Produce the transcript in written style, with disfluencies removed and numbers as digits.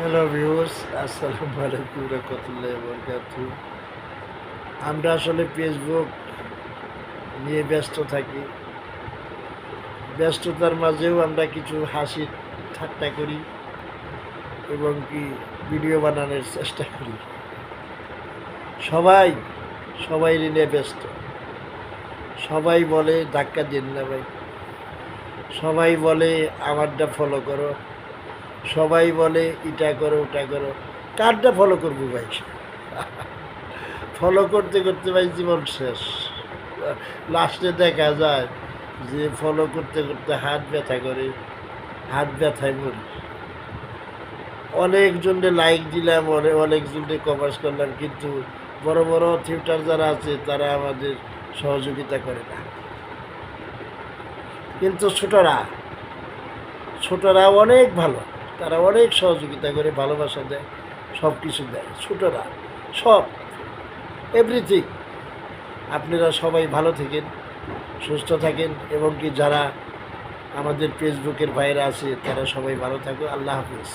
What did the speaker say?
Hello views, আসসালামু আলাইকুম রহমতুল্লাহি ওয়া বারাকাতুহু। আমরা আসলে ফেসবুক নিয়ে ব্যস্ত থাকি। ব্যস্ততার মাঝেও আমরা কিছু হাসি ঠাট্টা করি এবং কি ভিডিও বানানোর চেষ্টা করি। সবাই সবাই নিয়ে ব্যস্ত। সবাই বলে ধাক্কা দিন না ভাই, সবাই বলে আমারটা ফলো করো, সবাই বলে এটা করো ওটা করো। কারটা ফলো করবো ভাই? ফলো করতে করতে ভাই জীবন শেষ। লাস্টে দেখা যায় যে ফলো করতে করতে হাত ব্যথা করে, হাত ব্যথায় মরি। অনেকজনকে লাইক দিলাম, অনেকজনকে কমার্স করলাম, কিন্তু বড় বড় থিয়েটার যারা আছে তারা আমাদের সহযোগিতা করে না। কিন্তু ছোটরা অনেক ভালো, তারা অনেক সহযোগিতা করে, ভালোবাসা দেয়, সব কিছু দেয়। ছোটরা সব এভরিথিং। আপনারা সবাই ভালো থাকেন, সুস্থ থাকেন, এবং কি যারা আমাদের ফেসবুকের ভাইরা আছে তারা সবাই ভালো থাকো। আল্লাহ হাফিজ।